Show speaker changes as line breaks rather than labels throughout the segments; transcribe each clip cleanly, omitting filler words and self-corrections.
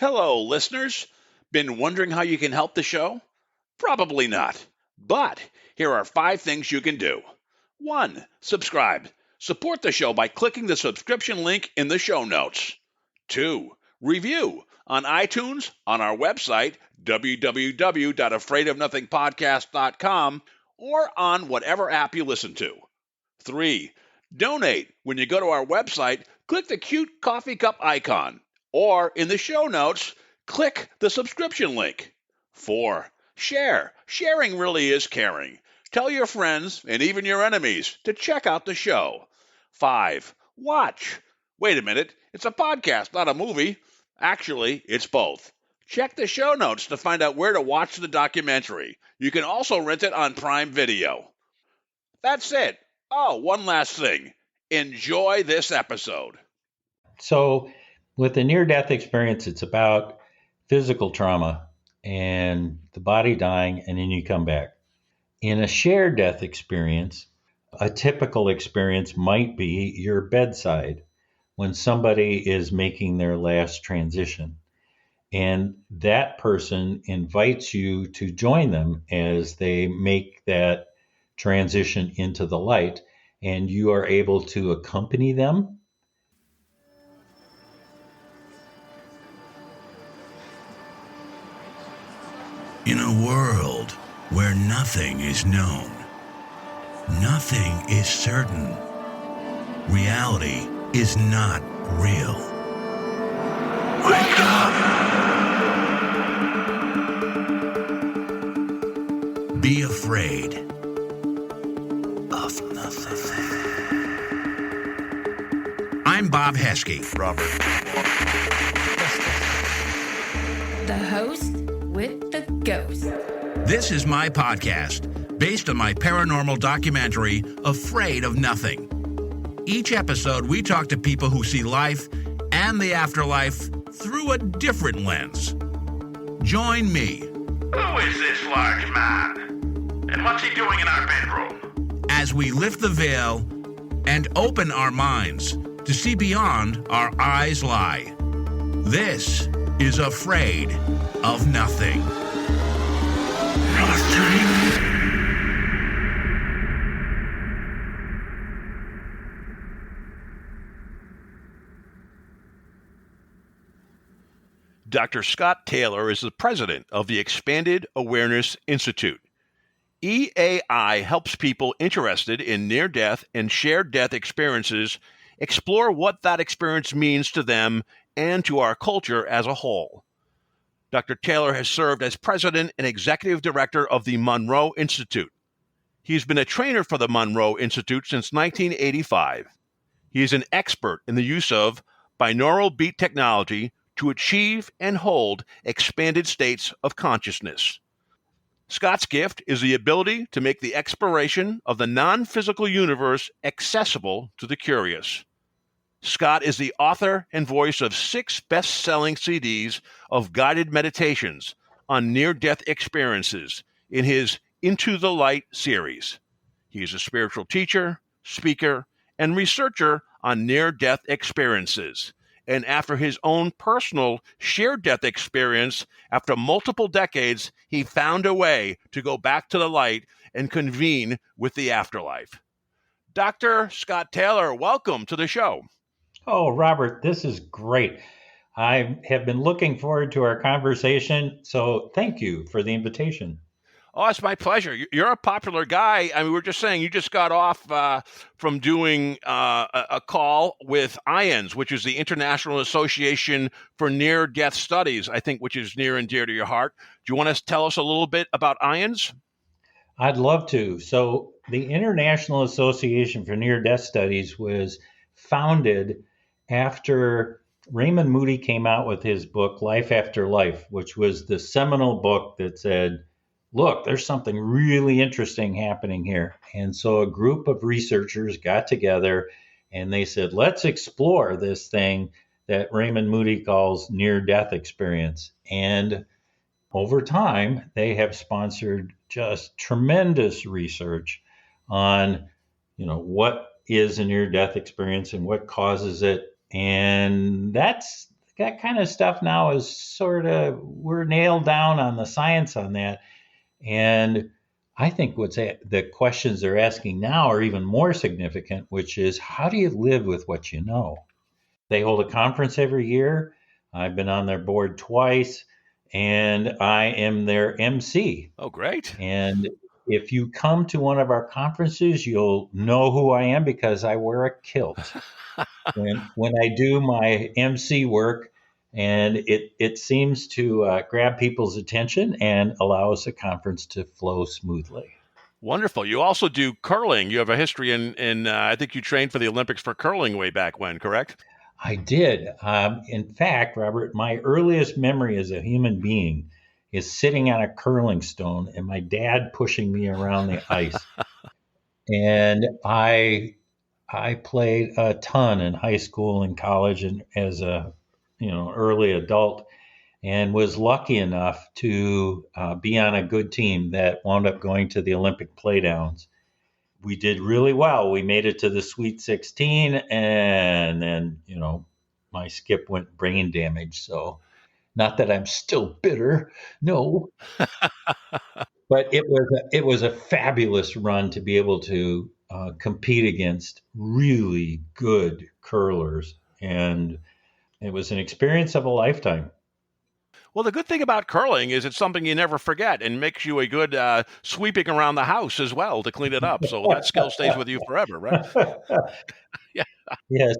Hello, listeners. Been wondering how you can help the show? Probably not. But here are 5 things you can do. 1. Subscribe. Support the show by clicking the subscription link in the show notes. 2. Review on iTunes, on our website, www.afraidofnothingpodcast.com, or on whatever app you listen to. 3. Donate. When you go to our website, click the cute coffee cup icon, or in the show notes, click the subscription link. 4. Share. Sharing really is caring. Tell your friends and even your enemies to check out the show. 5. Watch. Wait a minute, it's a podcast, not a movie. Actually, it's both. Check the show notes to find out where to watch the documentary. You can also rent it on Prime Video. That's it. Oh, one last thing. Enjoy this episode.
So with the near-death experience, it's about physical trauma and the body dying, and then you come back. In a shared death experience, a typical experience might be your bedside when somebody is making their last transition. And that person invites you to join them as they make that transition into the light, and you are able to accompany them.
In a world where nothing is known, nothing is certain, reality is not real. Wake up! Be afraid of nothing. I'm Bob Heskey.
Robert.
The host with the ghost.
This is my podcast, based on my paranormal documentary, Afraid of Nothing. Each episode, we talk to people who see life and the afterlife through a different lens. Join me.
Who is this large man? And what's he doing in our bedroom?
As we lift the veil and open our minds to see beyond our eyes lie. This is Afraid of Nothing.
Dr. Scott Taylor is the president of the Expanded Awareness Institute. EAI helps people interested in near-death and shared-death experiences explore what that experience means to them and to our culture as a whole. Dr. Taylor has served as president and executive director of the Monroe Institute. He's been a trainer for the Monroe Institute since 1985. He is an expert in the use of binaural beat technology to achieve and hold expanded states of consciousness. Scott's gift is the ability to make the exploration of the non-physical universe accessible to the curious. Scott is the author and voice of 6 best-selling CDs of guided meditations on near-death experiences in his Into the Light series. He is a spiritual teacher, speaker, and researcher on near-death experiences. And after his own personal shared-death experience, after multiple decades, he found a way to go back to the light and convene with the afterlife. Dr. Scott Taylor, welcome to the show.
Oh, Robert, this is great. I have been looking forward to our conversation, so thank you for the invitation.
Oh, it's my pleasure. You're a popular guy. I mean, we were just saying you just got off from doing a call with IANS, which is the International Association for Near-Death Studies, I think, which is near and dear to your heart. Do you want to tell us a little bit about IANS?
I'd love to. So the International Association for Near-Death Studies was founded after Raymond Moody came out with his book, Life After Life, which was the seminal book that said, look, there's something really interesting happening here. And so a group of researchers got together and they said, let's explore this thing that Raymond Moody calls near-death experience. And over time, they have sponsored just tremendous research on, what is a near-death experience and what causes it. And that's that kind of stuff now is sort of, we're nailed down on the science on that. And I think the questions they're asking now are even more significant, which is how do you live with what you know? They hold a conference every year. I've been on their board twice, and I am their MC.
Oh, great.
And if you come to one of our conferences, you'll know who I am because I wear a kilt when I do my MC work, and it seems to grab people's attention and allows the conference to flow smoothly.
Wonderful. You also do curling. You have a history in I think you trained for the Olympics for curling way back when, correct?
I did. In fact, Robert, my earliest memory as a human being is sitting on a curling stone and my dad pushing me around the ice. And I played a ton in high school and college and as a early adult, and was lucky enough to be on a good team that wound up going to the Olympic playdowns. We did really well. We made it to the Sweet 16, and then my skip went brain damage. So not that I'm still bitter, no, but it was a fabulous run to be able to compete against really good curlers, and it was an experience of a lifetime.
Well, the good thing about curling is it's something you never forget and makes you a good sweeping around the house as well to clean it up. So that skill stays with you forever, right? Yeah.
Yes.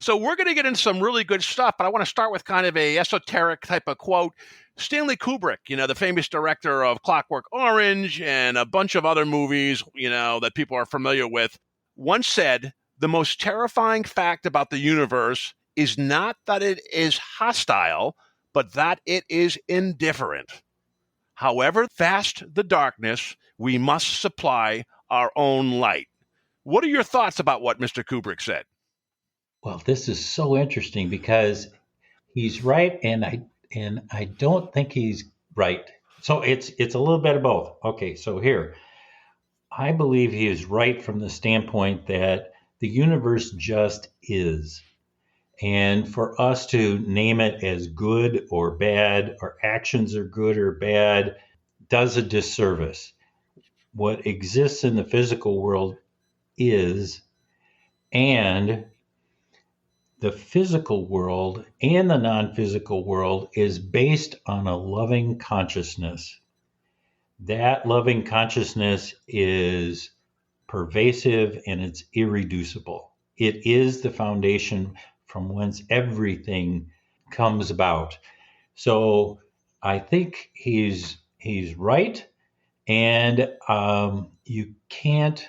So we're going to get into some really good stuff, but I want to start with kind of a esoteric type of quote. Stanley Kubrick, the famous director of Clockwork Orange and a bunch of other movies, that people are familiar with, once said, the most terrifying fact about the universe is not that it is hostile, but that it is indifferent. However vast the darkness, we must supply our own light. What are your thoughts about what Mr. Kubrick said?
Well, this is so interesting because he's right, and I don't think he's right. So it's a little bit of both. Okay, so here, I believe he is right from the standpoint that the universe just is. And for us to name it as good or bad, or actions are good or bad, does a disservice. What exists in the physical world is, and the physical world and the non-physical world is based on a loving consciousness. That loving consciousness is pervasive and it's irreducible. It is the foundation from whence everything comes about. So I think he's right, and you can't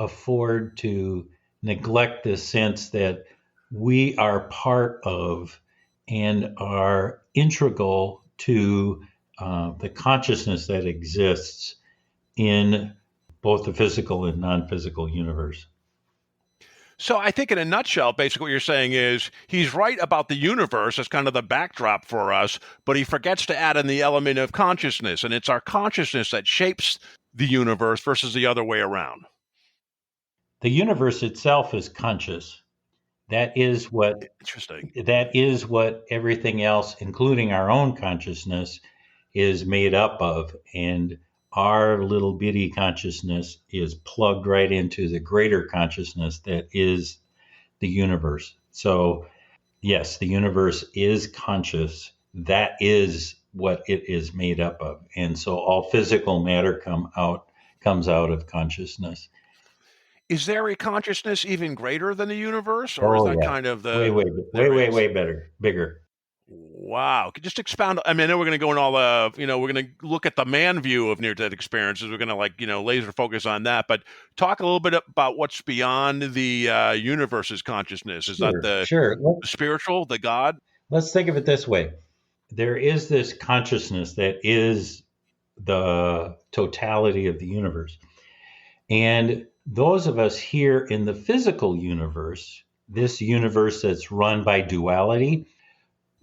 afford to neglect the sense that we are part of and are integral to the consciousness that exists in both the physical and non-physical universe.
So I think in a nutshell, basically what you're saying is he's right about the universe as kind of the backdrop for us, but he forgets to add in the element of consciousness. And it's our consciousness that shapes the universe versus the other way around.
The universe itself is conscious. That is what
Interesting.
That is what everything else, including our own consciousness, is made up of. And our little bitty consciousness is plugged right into the greater consciousness that is the universe. So, yes, the universe is conscious. That is what it is made up of. And so all physical matter comes out of consciousness.
Is there a consciousness even greater than the universe, or is that kind of the
way better, bigger?
Wow. Just expound. I mean, I know we're going to go in all the, we're going to look at the man view of near-death experiences. We're going to laser focus on that, but talk a little bit about what's beyond the universe's consciousness. Is that the spiritual, the God?
Let's think of it this way. There is this consciousness that is the totality of the universe. And those of us here in the physical universe, this universe that's run by duality,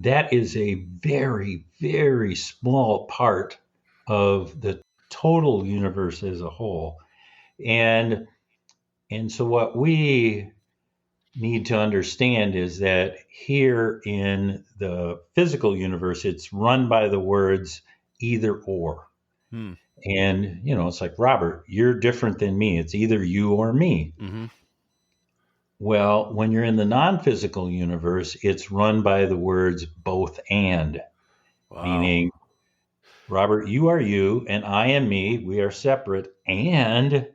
that is a very, very small part of the total universe as a whole. And so what we need to understand is that here in the physical universe, it's run by the words either or.
Hmm.
And, it's like, Robert, you're different than me. It's either you or me.
Mm-hmm.
Well, when you're in the non-physical universe, it's run by the words both and,
Wow.
meaning, Robert, you are you and I am me. We are separate and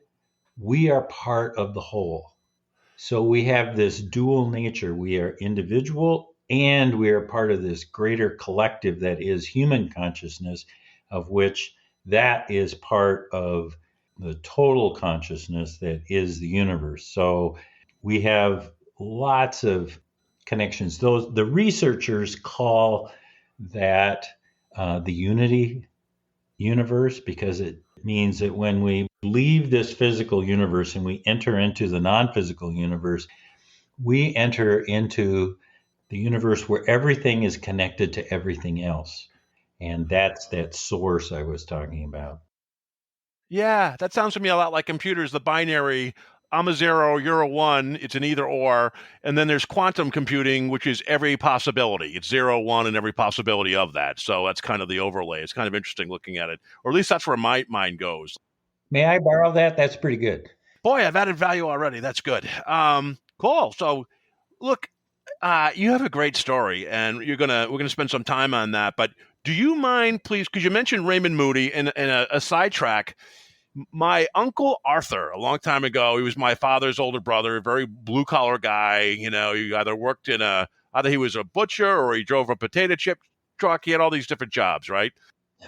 we are part of the whole. So we have this dual nature. We are individual and we are part of this greater collective that is human consciousness, of which that is part of the total consciousness that is the universe. So we have lots of connections. The researchers call that the unity universe, because it means that when we leave this physical universe and we enter into the non-physical universe, we enter into the universe where everything is connected to everything else. And that's that source I was talking about.
Yeah, that sounds to me a lot like computers, the binary. I'm a 0, you're a 1, it's an either or. And then there's quantum computing, which is every possibility. It's 0, 1, and every possibility of that. So that's kind of the overlay. It's kind of interesting looking at it, or at least that's where my mind goes.
May I borrow that? That's pretty good.
Boy, I've added value already. That's good. Cool. So look, you have a great story, and we're gonna spend some time on that. But do you mind, please, because you mentioned Raymond Moody in a sidetrack. My uncle Arthur, a long time ago, he was my father's older brother, a very blue collar guy. He either worked either he was a butcher or he drove a potato chip truck. He had all these different jobs, right?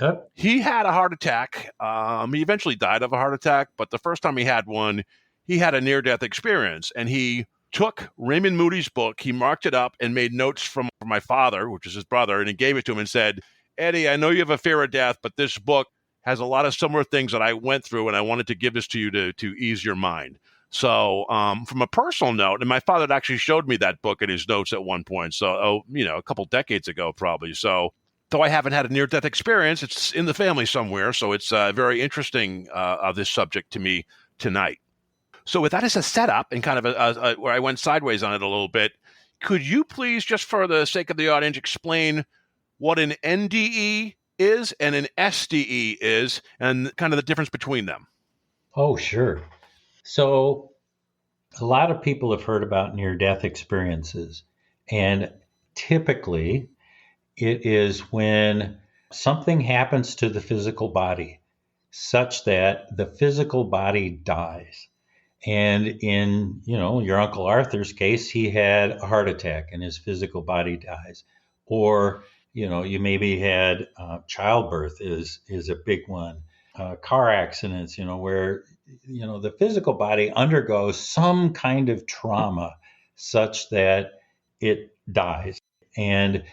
Yep.
He had a heart attack. He eventually died of a heart attack, but the first time he had one, he had a near-death experience, and he took Raymond Moody's book, he marked it up and made notes from my father, which is his brother, and he gave it to him and said, Eddie, I know you have a fear of death, but this book has a lot of similar things that I went through, and I wanted to give this to you to ease your mind. So from a personal note, and my father had actually showed me that book in his notes at one point, so a couple decades ago probably. So though I haven't had a near-death experience, it's in the family somewhere, so it's very interesting this subject to me tonight. So with that as a setup and kind of where I went sideways on it a little bit, could you please, just for the sake of the audience, explain what an NDE is and an SDE is and kind of the difference between them?
Oh, sure. So a lot of people have heard about near-death experiences, and typically it is when something happens to the physical body such that the physical body dies. And in, your Uncle Arthur's case, he had a heart attack and his physical body dies. Or, you maybe had childbirth is a big one. Car accidents, where, the physical body undergoes some kind of trauma such that it dies. And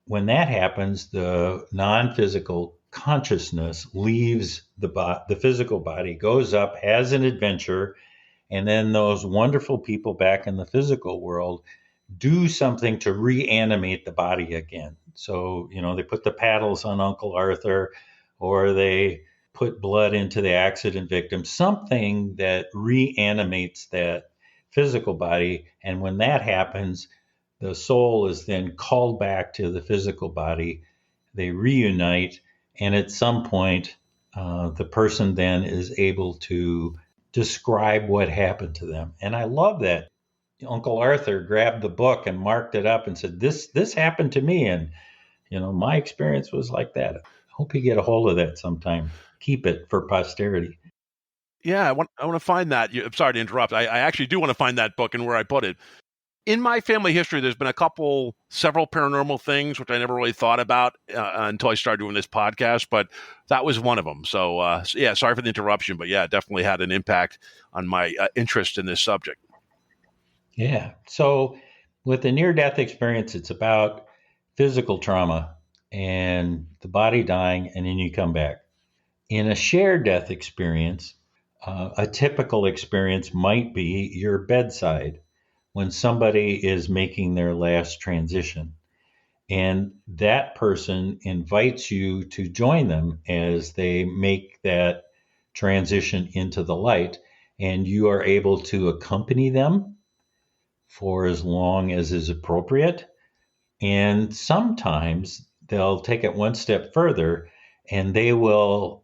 when that happens, the non-physical consciousness leaves the physical body, goes up, has an adventure, and then those wonderful people back in the physical world do something to reanimate the body again. So, they put the paddles on Uncle Arthur, or they put blood into the accident victim, something that reanimates that physical body. And when that happens, the soul is then called back to the physical body. They reunite, and at some point, the person then is able to describe what happened to them. And I love that. Uncle Arthur grabbed the book and marked it up and said, this happened to me. And, my experience was like that. I hope you get a hold of that sometime. Keep it for posterity.
Yeah, I want to find that. I'm sorry to interrupt. I actually do want to find that book and where I put it. In my family history, there's been several paranormal things, which I never really thought about until I started doing this podcast, but that was one of them. So, sorry for the interruption, but yeah, it definitely had an impact on my interest in this subject.
Yeah. So with the near-death experience, it's about physical trauma and the body dying, and then you come back. In a shared death experience, a typical experience might be your bedside when somebody is making their last transition. And that person invites you to join them as they make that transition into the light. And you are able to accompany them for as long as is appropriate. And sometimes they'll take it one step further and they will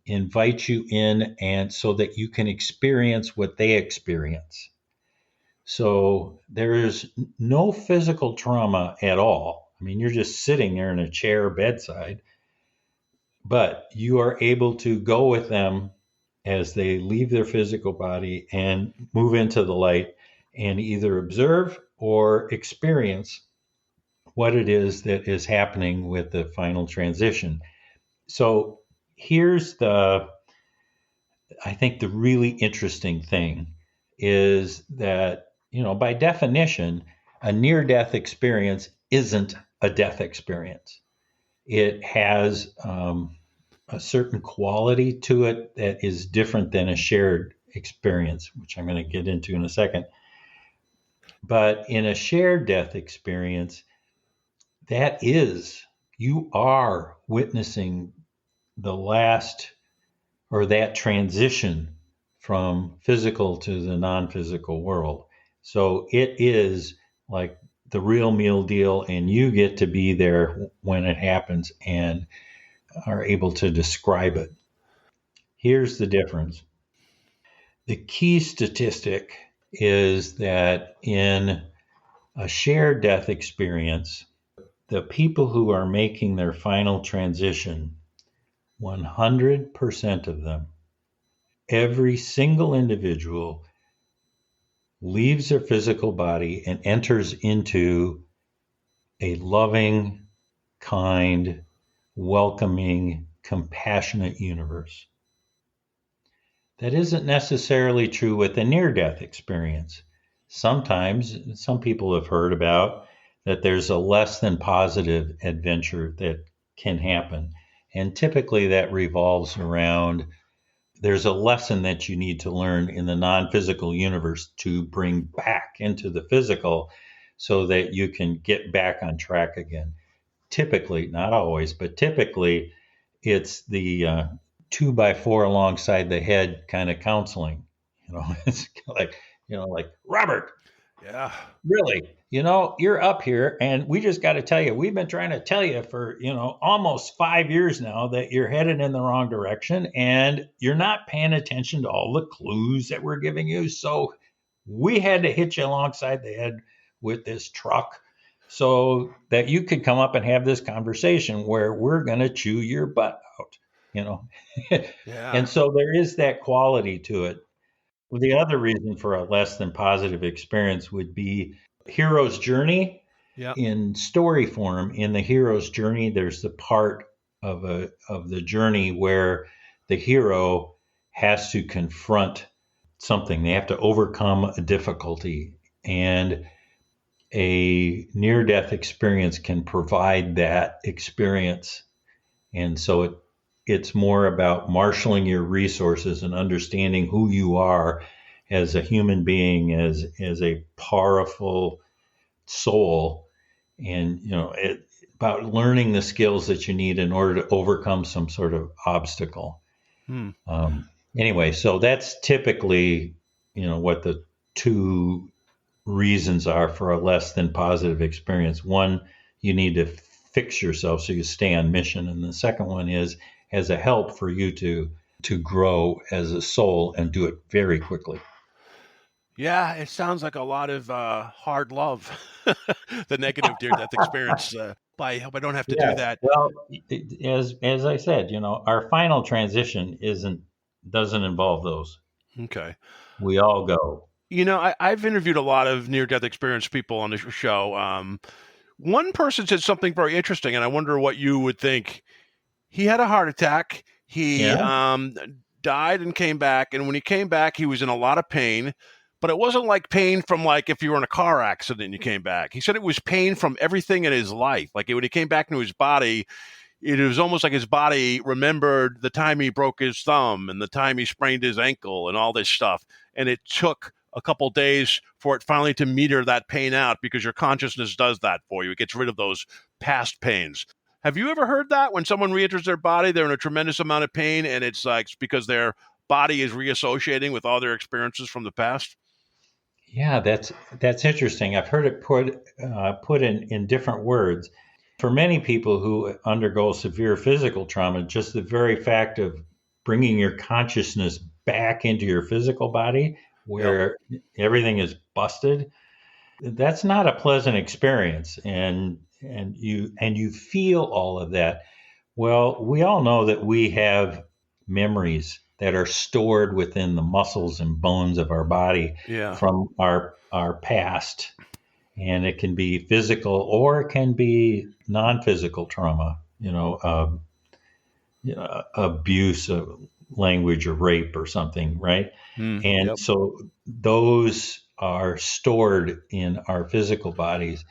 invite you in and so that you can experience what they experience. So there is no physical trauma at all. I mean, you're just sitting there in a chair bedside, but you are able to go with them as they leave their physical body and move into the light and either observe or experience what it is that is happening with the final transition. So here's I think the really interesting thing is that, by definition, a near death experience isn't a death experience. It has a certain quality to it that is different than a shared experience, which I'm going to get into in a second. But in a shared death experience, you are witnessing the last or that transition from physical to the non-physical world. So it is like the real meal deal, and you get to be there when it happens and are able to describe it. Here's the difference. The key statistic is that in a shared death experience, the people who are making their final transition, 100% of them, every single individual leaves their physical body and enters into a loving, kind, welcoming, compassionate universe. That isn't necessarily true with a near-death experience. Sometimes, some people have heard about that there's a less than positive adventure that can happen. And typically that revolves around there's a lesson that you need to learn in the non-physical universe to bring back into the physical so that you can get back on track again. Typically, not always, but typically it's the 2x4 alongside the head kind of counseling. It's like, Robert,
Yeah.
really, you're up here and we just got to tell you, we've been trying to tell you for, almost 5 years now that you're headed in the wrong direction and you're not paying attention to all the clues that we're giving you. So we had to hit you alongside the head with this truck so that you could come up and have this conversation where we're going to chew your butt out,
Yeah.
And so there is that quality to it. Well, the other reason for a less than positive experience would be hero's journey.
Yep.
In story form, in the hero's journey, there's the part of the journey where the hero has to confront something. They have to overcome a difficulty, and a near-death experience can provide that experience. And so it's more about marshaling your resources and understanding who you are as a human being, as a powerful soul, and about learning the skills that you need in order to overcome some sort of obstacle. Anyway, so that's typically what the two reasons are for a less than positive experience. One, you need to fix yourself so you stay on mission, and the second one is as a help for you to grow as a soul and do it very quickly.
Yeah, it sounds like a lot of hard love, the negative near-death experience. I hope I don't have to do that.
Well, as I said, our final transition doesn't involve those.
Okay.
We all go.
I've interviewed a lot of near-death experience people on this show. One person said something very interesting, and I wonder what you would think. He had a heart attack. He died and came back, and when he came back, he was in a lot of pain. But it wasn't like pain from like if you were in a car accident and you came back. He said it was pain from everything in his life. Like when he came back into his body, it was almost like his body remembered the time he broke his thumb and the time he sprained his ankle and all this stuff. And it took a couple days for it finally to meter that pain out, because your consciousness does that for you. It gets rid of those past pains. Have you ever heard that when someone reenters their body, they're in a tremendous amount of pain, and it's like because their body is reassociating with all their experiences from the past?
Yeah, that's interesting. I've heard it put in different words. For many people who undergo severe physical trauma, just the very fact of bringing your consciousness back into your physical body,
Yep.
where everything is busted, that's not a pleasant experience, and you feel all of that. Well, we all know that we have memories that are stored within the muscles and bones of our body
Yeah.
from our past, and it can be physical or it can be non-physical trauma. Abuse of language or rape or something, right? And
Yep.
so those are stored in our physical bodies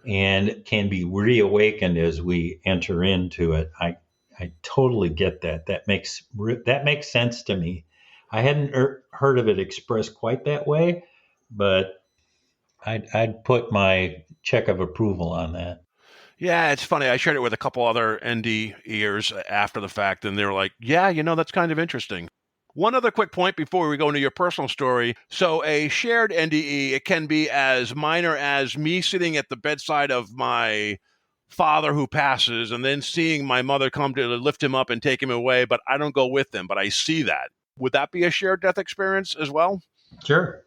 and can be reawakened as we enter into it. I totally get that. That makes sense to me. I hadn't heard of it expressed quite that way, but I'd put my check of approval on that.
Yeah, it's funny. I shared it with a couple other NDEers after the fact, and they were like, yeah, that's kind of interesting. One other quick point before we go into your personal story. So, a shared NDE, it can be as minor as me sitting at the bedside of my father who passes and then seeing my mother come to lift him up and take him away, but I don't go with them, but I see that. Would that be a shared death experience as well?
Sure.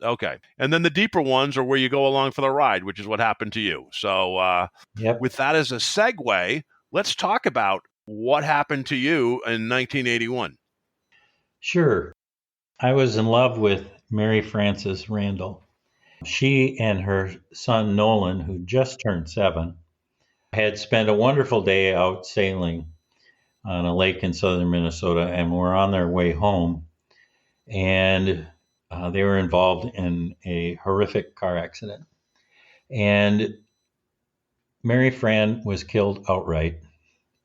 Okay. And then the deeper ones are where you go along for the ride, which is what happened to you. So,
Yep.
with that as a segue, let's talk about what happened to you in 1981.
Sure. I was in love with Mary Frances Randall. She and her son Nolan, who just turned 7, had spent a wonderful day out sailing on a lake in southern Minnesota and were on their way home. And they were involved in a horrific car accident. And Mary Fran was killed outright,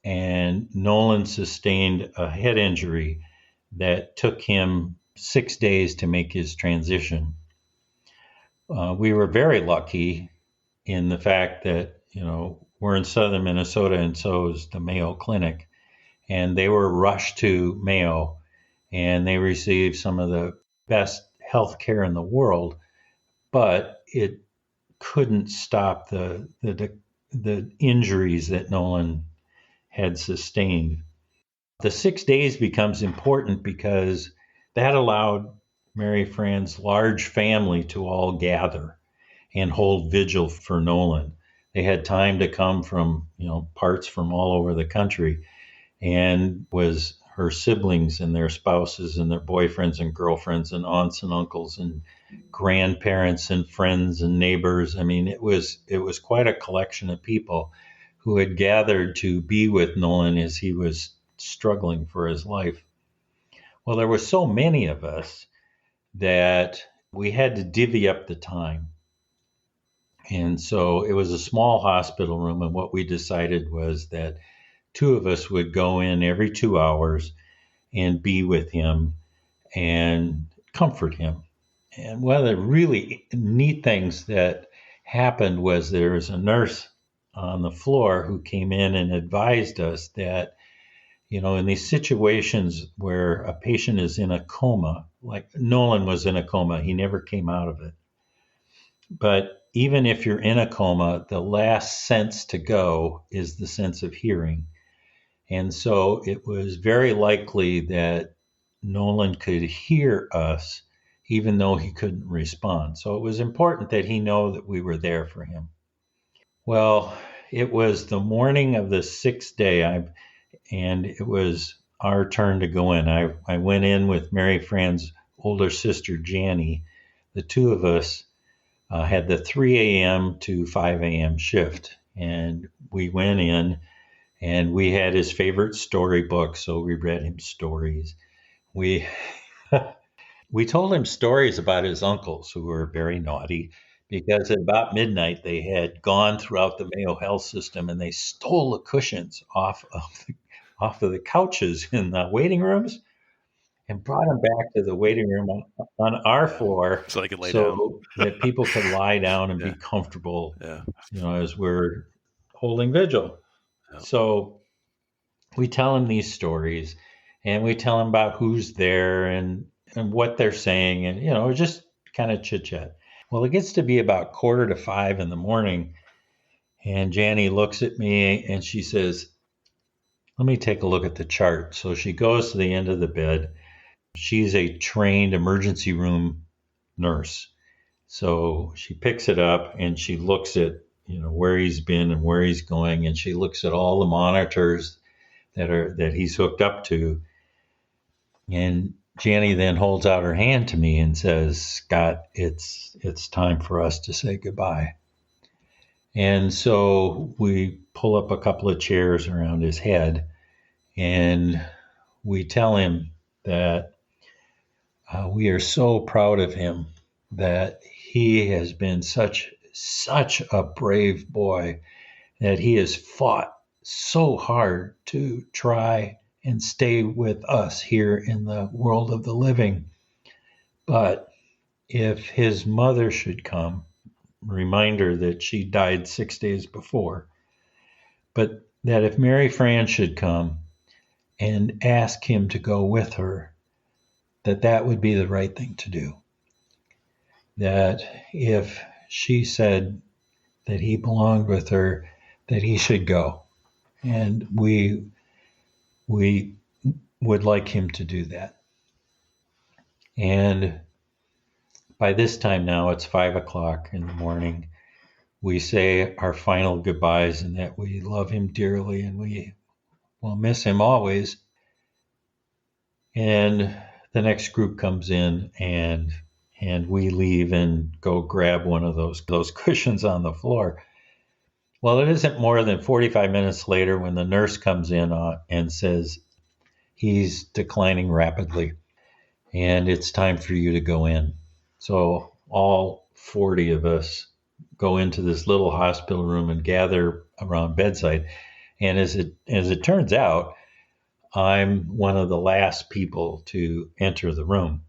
and Nolan sustained a head injury that took him 6 days to make his transition. We were very lucky in the fact that, we're in southern Minnesota and so is the Mayo Clinic. And they were rushed to Mayo and they received some of the best health care in the world, but it couldn't stop the injuries that Nolan had sustained. The 6 days becomes important because that allowed Mary Fran's large family to all gather and hold vigil for Nolan. They had time to come from, parts from all over the country, and was her siblings and their spouses and their boyfriends and girlfriends and aunts and uncles and grandparents and friends and neighbors. I mean, it was quite a collection of people who had gathered to be with Nolan as he was struggling for his life. Well, there were so many of us that we had to divvy up the time. And so it was a small hospital room. And what we decided was that 2 of us would go in every 2 hours and be with him and comfort him. And one of the really neat things that happened was there was a nurse on the floor who came in and advised us that, in these situations where a patient is in a coma, like Nolan was in a coma, he never came out of it. But even if you're in a coma, the last sense to go is the sense of hearing. And so it was very likely that Nolan could hear us even though he couldn't respond. So it was important that he know that we were there for him. Well, it was the morning of the 6th day, and it was our turn to go in. I went in with Mary Fran's older sister, Jannie. The 2 of us had the 3 a.m. to 5 a.m. shift, and we went in, and we had his favorite storybook, so we read him stories. We we told him stories about his uncles who were very naughty, because at about midnight they had gone throughout the Mayo Health System and they stole the cushions off of the couches in the waiting rooms and brought them back to the waiting room on our floor
So I could lay down.
so that people could lie down and be
Yeah.
comfortable,
Yeah.
as we're holding vigil.
Yeah.
So we tell him these stories, and we tell him about who's there and what they're saying, and just kind of chit chat. Well, it gets to be about 4:45 in the morning, and Janie looks at me and she says, let me take a look at the chart. So she goes to the end of the bed. She's a trained emergency room nurse. So she picks it up and she looks at, where he's been and where he's going, and she looks at all the monitors that he's hooked up to. And Janie then holds out her hand to me and says, Scott, it's time for us to say goodbye. And so we pull up a couple of chairs around his head and we tell him that we are so proud of him, that he has been such a brave boy, that he has fought so hard to try and stay with us here in the world of the living. But if his mother should come, reminder that she died 6 days before, but that if Mary Fran should come and ask him to go with her, that would be the right thing to do. That if she said that he belonged with her, that he should go. And we would like him to do that. And by this time now, it's 5:00 in the morning. We say our final goodbyes and that we love him dearly and we will miss him always. And the next group comes in and we leave and go grab one of those cushions on the floor. Well, it isn't more than 45 minutes later when the nurse comes in and says, he's declining rapidly and it's time for you to go in. So all 40 of us go into this little hospital room and gather around bedside. And as it turns out, I'm one of the last people to enter the room.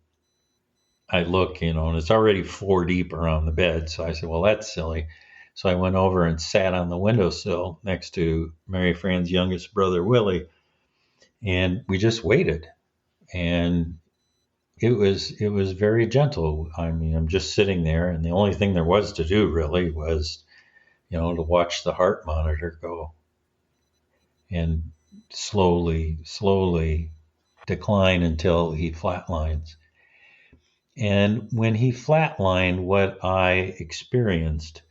I look, and it's already 4 deep around the bed. So I said, well, that's silly. So I went over and sat on the windowsill next to Mary Fran's youngest brother, Willie, and we just waited. And it was very gentle. I mean, I'm just sitting there, and the only thing there was to do really was, to watch the heart monitor go and slowly decline until he flatlines. And when he flatlined, what I experienced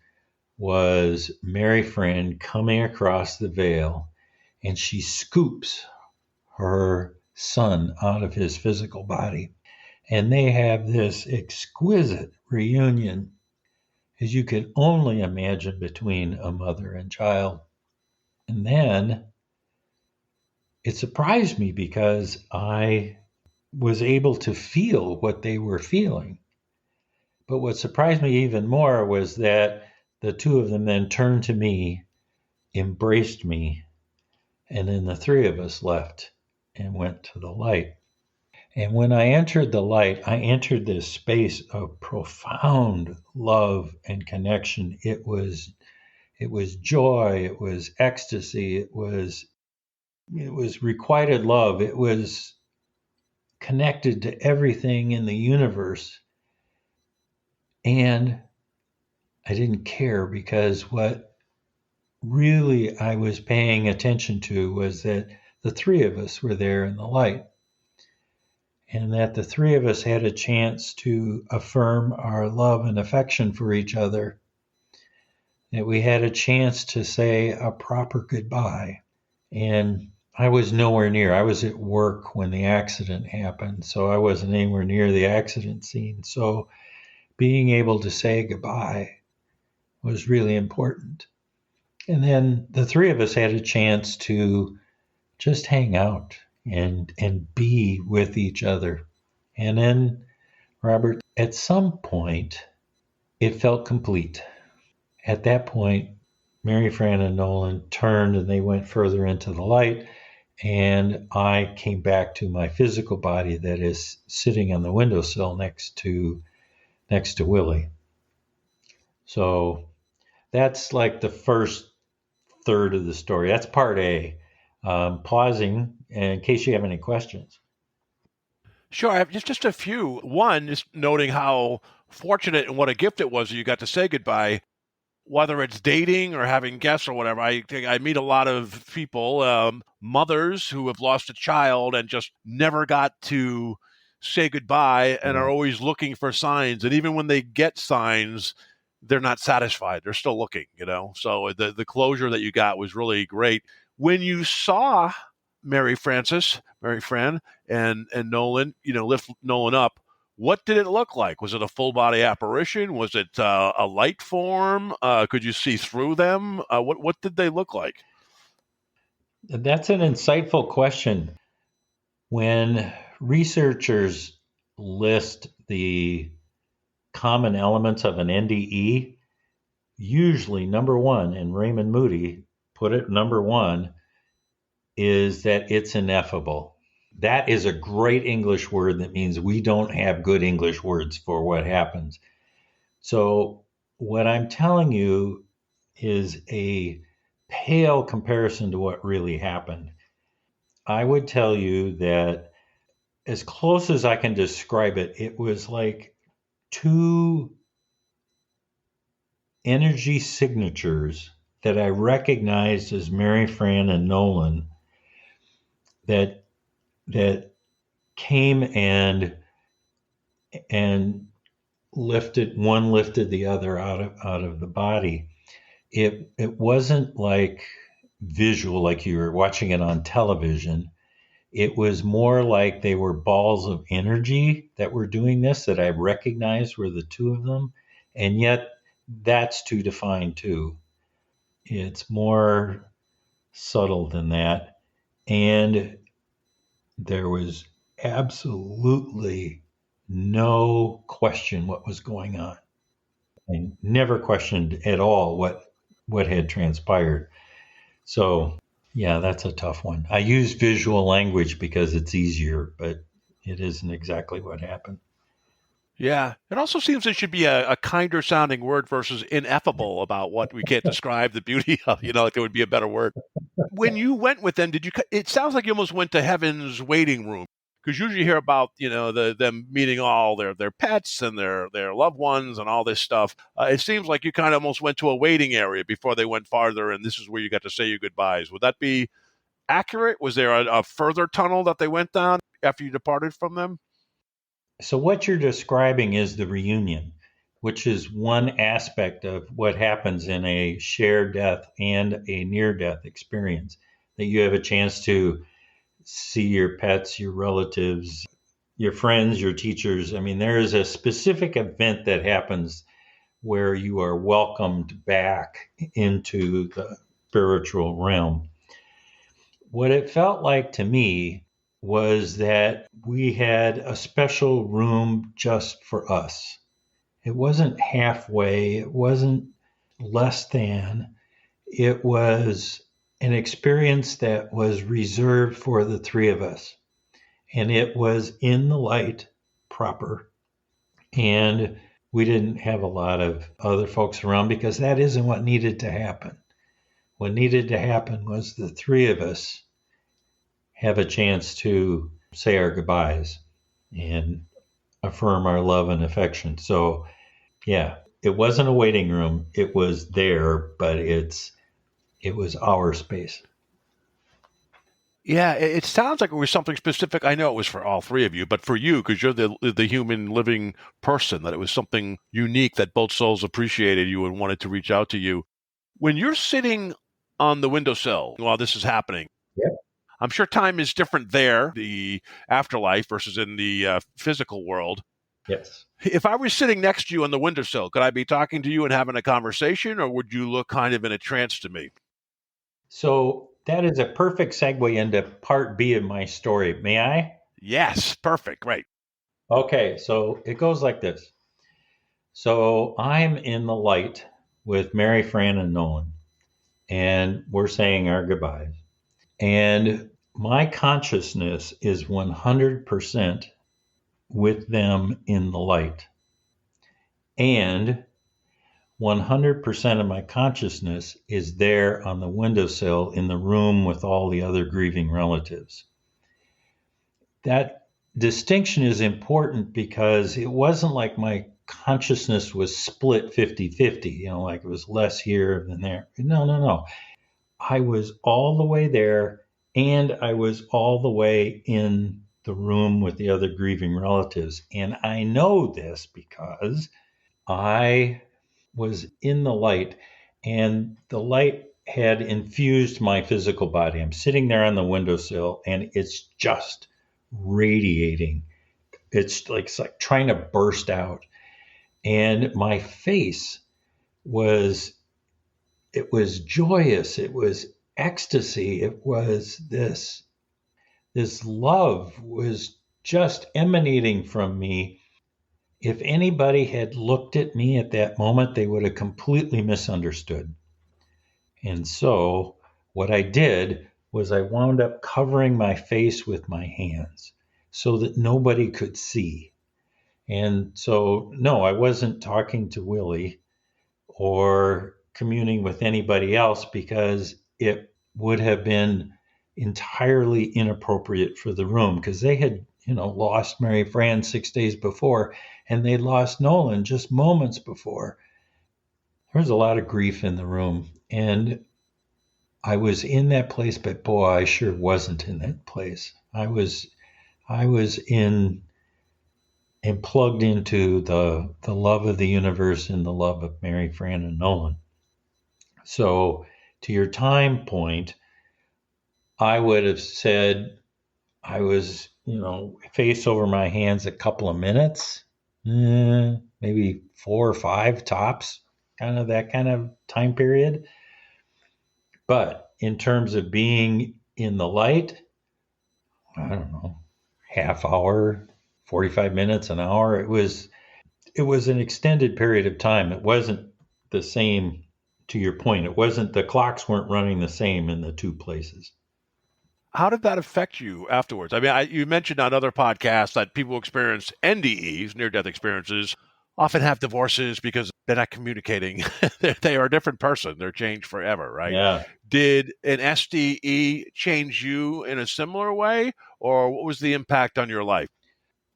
was Mary Fran coming across the veil, and she scoops her son out of his physical body. And they have this exquisite reunion, as you could only imagine, between a mother and child. And then it surprised me because I was able to feel what they were feeling. But what surprised me even more was that the two of them then turned to me, embraced me, and then the three of us left and went to the light. And when I entered the light, I entered this space of profound love and connection. It was joy, it was ecstasy, it was requited love. It was connected to everything in the universe. And I didn't care, because what really I was paying attention to was that the three of us were there in the light, and that the three of us had a chance to affirm our love and affection for each other, that we had a chance to say a proper goodbye. And I was nowhere near. I was at work when the accident happened, so I wasn't anywhere near the accident scene. So being able to say goodbye was really important. And then the three of us had a chance to just hang out and be with each other. And then, Robert, at some point, it felt complete. At that point, Mary Fran and Nolan turned and they went further into the light, and I came back to my physical body that is sitting on the windowsill next to Willie. So that's like the first third of the story. That's part A. Pausing in case you have any questions.
Sure, I have just a few. One is noting how fortunate and what a gift it was that you got to say goodbye, whether it's dating or having guests or whatever. I think I meet a lot of people, mothers who have lost a child and just never got to say goodbye and are always looking for signs. And even when they get signs, they're not satisfied. They're still looking, you know? So the closure that you got was really great. When you saw Mary Fran, and Nolan, lift Nolan up, what did it look like? Was it a full body apparition? Was it a light form? Could you see through them? What did they look like?
That's an insightful question. When researchers list the common elements of an NDE, usually number one, and Raymond Moody put it number one, is that it's ineffable. That is a great English word that means we don't have good English words for what happens. So what I'm telling you is a pale comparison to what really happened. I would tell you that as close as I can describe it, it was like two energy signatures that I recognized as Mary Fran and Nolan that came and lifted the other out of the body. It wasn't like visual, like you were watching it on television. It was more like they were balls of energy that were doing this, that I recognized were the two of them. And yet that's too defined too. It's more subtle than that. And there was absolutely no question what was going on. I never questioned at all what had transpired. So yeah, that's a tough one. I use visual language because it's easier, but it isn't exactly what happened.
Yeah, it also seems there should be a kinder sounding word versus ineffable about what we can't describe the beauty of. Like there would be a better word. When you went with them, it sounds like you almost went to heaven's waiting room, because usually you hear about them meeting all their pets and their loved ones and all this stuff. It seems like you kind of almost went to a waiting area before they went farther, and this is where you got to say your goodbyes. Would that be accurate? Was there a further tunnel that they went down after you departed from them?
So what you're describing is the reunion, which is one aspect of what happens in a shared death and a near-death experience, that you have a chance to see your pets, your relatives, your friends, your teachers. I mean, there is a specific event that happens where you are welcomed back into the spiritual realm. What it felt like to me was that we had a special room just for us. It wasn't halfway, it wasn't less than, it was an experience that was reserved for the three of us. And it was in the light proper. And we didn't have a lot of other folks around because that isn't what needed to happen. What needed to happen was the three of us have a chance to say our goodbyes and affirm our love and affection. So, yeah, it wasn't a waiting room. It was there, but it was our space.
Yeah, it sounds like it was something specific. I know it was for all three of you, but for you, because you're the human living person, that it was something unique that both souls appreciated you and wanted to reach out to you. When you're sitting on the windowsill while this is happening,
Yep.
I'm sure time is different there, the afterlife versus in the physical world.
Yes.
If I was sitting next to you on the windowsill, could I be talking to you and having a conversation, or would you look kind of in a trance to me?
So that is a perfect segue into part B of my story. May I?
Yes, perfect, right.
Okay, so it goes like this. So I'm in the light with Mary Fran and Nolan, and we're saying our goodbyes. And my consciousness is 100% with them in the light. And 100% of my consciousness is there on the windowsill in the room with all the other grieving relatives. That distinction is important because it wasn't like my consciousness was split 50-50, like it was less here than there. No, no, no. I was all the way there, and I was all the way in the room with the other grieving relatives. And I know this because I was in the light, and the light had infused my physical body. I'm sitting there on the windowsill, and it's just radiating. It's like trying to burst out. And my face was joyous. It was ecstasy. It was this love was just emanating from me. If anybody had looked at me at that moment, they would have completely misunderstood. And so what I did was I wound up covering my face with my hands so that nobody could see. And so, no, I wasn't talking to Willie or communing with anybody else because it would have been entirely inappropriate for the room, because they had, lost Mary Fran 6 days before, and they lost Nolan just moments before. There was a lot of grief in the room, and I was in that place, but boy, I sure wasn't in that place. I was in and plugged into the love of the universe and the love of Mary Fran and Nolan. So to your time point, I would have said I was, face over my hands a couple of minutes, maybe 4 or 5 tops, kind of that kind of time period. But in terms of being in the light, I don't know, half hour, 45 minutes, an hour. It was an extended period of time. It wasn't the same, to your point. It wasn't, the clocks weren't running the same in the two places.
How did that affect you afterwards? I mean, you mentioned on other podcasts that people who experience NDEs, near-death experiences, often have divorces because they're not communicating. They are a different person. They're changed forever, right?
Yeah.
Did an SDE change you in a similar way, or what was the impact on your life?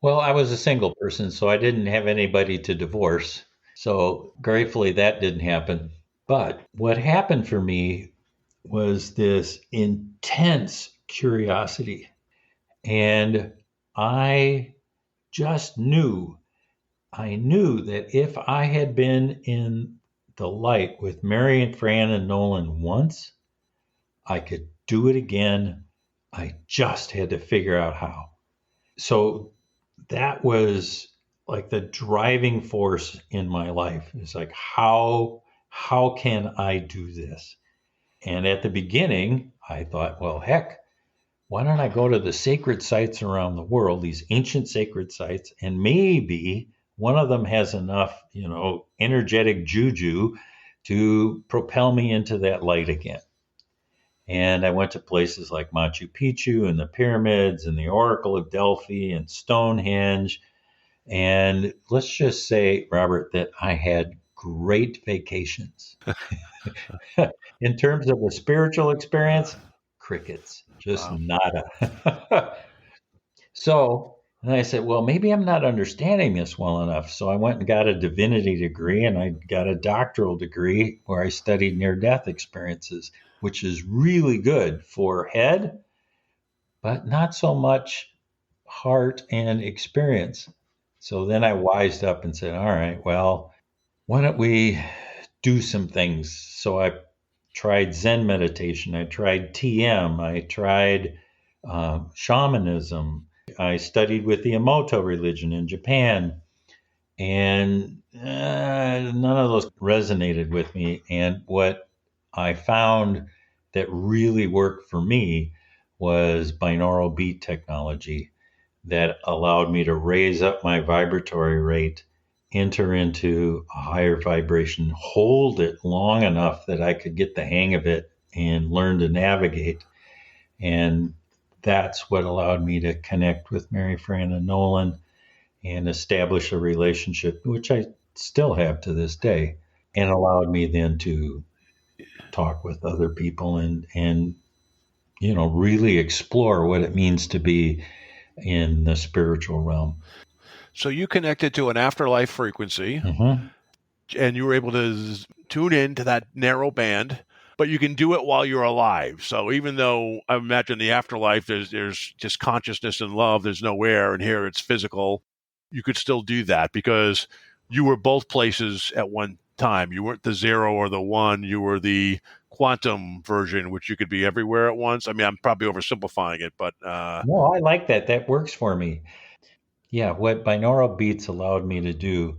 Well, I was a single person, so I didn't have anybody to divorce. So gratefully that didn't happen. But what happened for me was this intense curiosity. And I just knew that if I had been in the light with Mary and Fran and Nolan once, I could do it again. I just had to figure out how. So that was like the driving force in my life. It's like, how can I do this? And at the beginning, I thought, well, heck, why don't I go to the sacred sites around the world, these ancient sacred sites, and maybe one of them has enough, energetic juju to propel me into that light again. And I went to places like Machu Picchu and the pyramids and the Oracle of Delphi and Stonehenge. And let's just say, Robert, that I had great vacations. In terms of a spiritual experience, crickets, just
Wow.
nada. So, and I said, well, maybe I'm not understanding this well enough. So I went and got a divinity degree, and I got a doctoral degree where I studied near-death experiences, which is really good for head, but not so much heart and experience. So then I wised up and said, all right, well, why don't we do some things? So I tried Zen meditation. I tried TM. I tried shamanism. I studied with the Emoto religion in Japan, and none of those resonated with me. And what I found that really worked for me was binaural beat technology that allowed me to raise up my vibratory rate, enter into a higher vibration, hold it long enough that I could get the hang of it and learn to navigate. And that's what allowed me to connect with Mary Fran and Nolan and establish a relationship, which I still have to this day, and allowed me then to talk with other people and really explore what it means to be in the spiritual realm.
So you connected to an afterlife frequency,
Mm-hmm.
and you were able to tune in to that narrow band, but you can do it while you're alive. So even though I imagine the afterlife, there's just consciousness and love, there's no air, and here it's physical, you could still do that because you were both places at one time. You weren't the 0 or the 1, you were the quantum version, which you could be everywhere at once. I mean, I'm probably oversimplifying it, but
No, I like that. That works for me. Yeah, what binaural beats allowed me to do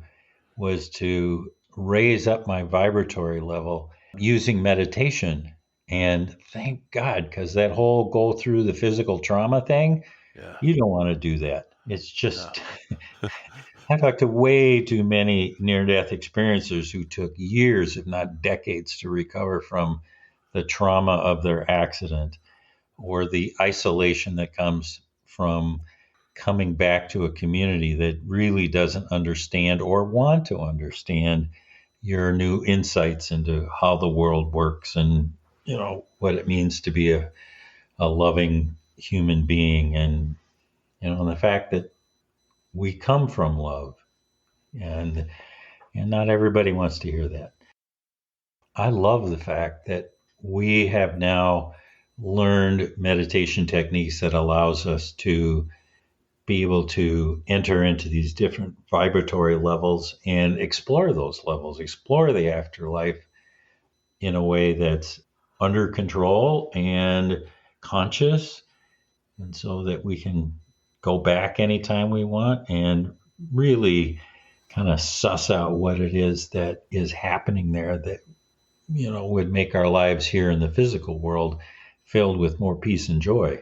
was to raise up my vibratory level using meditation. And thank God, because that whole go through the physical trauma thing,
yeah,
you don't want to do that. It's
no.
just, I've talked to way too many near death experiencers who took years, if not decades, to recover from the trauma of their accident or the isolation that comes from coming back to a community that really doesn't understand or want to understand your new insights into how the world works and what it means to be a loving human being, and and the fact that we come from love, and not everybody wants to hear that. I love the fact that we have now learned meditation techniques that allows us to be able to enter into these different vibratory levels and explore those levels, explore the afterlife in a way that's under control and conscious, and so that we can go back anytime we want and really kind of suss out what it is that is happening there that would make our lives here in the physical world filled with more peace and joy.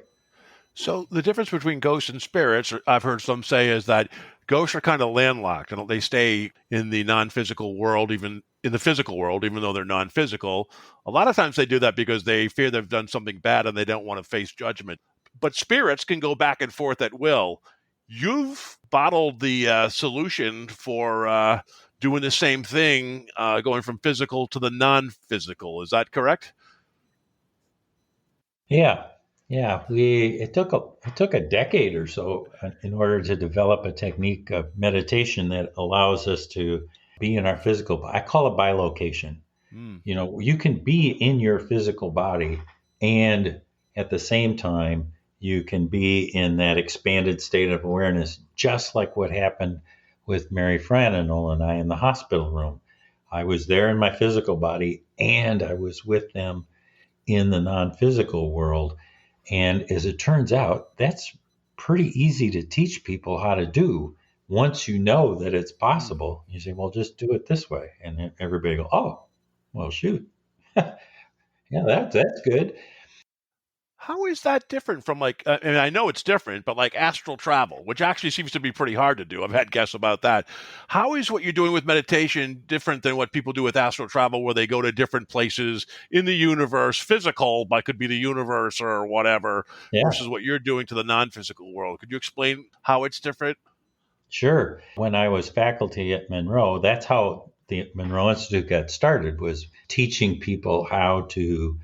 So the difference between ghosts and spirits, I've heard some say, is that ghosts are kind of landlocked and they stay in the non-physical world, even in the physical world, even though they're non-physical. A lot of times they do that because they fear they've done something bad and they don't want to face judgment. But spirits can go back and forth at will. You've bottled the solution for doing the same thing, going from physical to the non-physical. Is that correct?
Yeah, yeah. It took a decade or so in order to develop a technique of meditation that allows us to be in our physical. I call it bilocation.
Mm.
You can be in your physical body, and at the same time, you can be in that expanded state of awareness, just like what happened with Mary Franenol and I in the hospital room. I was there in my physical body, and I was with them in the non-physical world. And as it turns out, that's pretty easy to teach people how to do. Once you know that it's
Mm.
possible, you say, well, just do it this way. And then everybody go, oh, well, shoot. Yeah, that's good.
How is that different from and I know it's different, but like astral travel, which actually seems to be pretty hard to do. I've had guests about that. How is what you're doing with meditation different than what people do with astral travel, where they go to different places in the universe, physical, but could be the universe or whatever,
Yeah,
versus what you're doing to the non physical world? Could you explain how it's different?
sure. When I was faculty at Monroe, that's how the Monroe Institute got started, was teaching people how to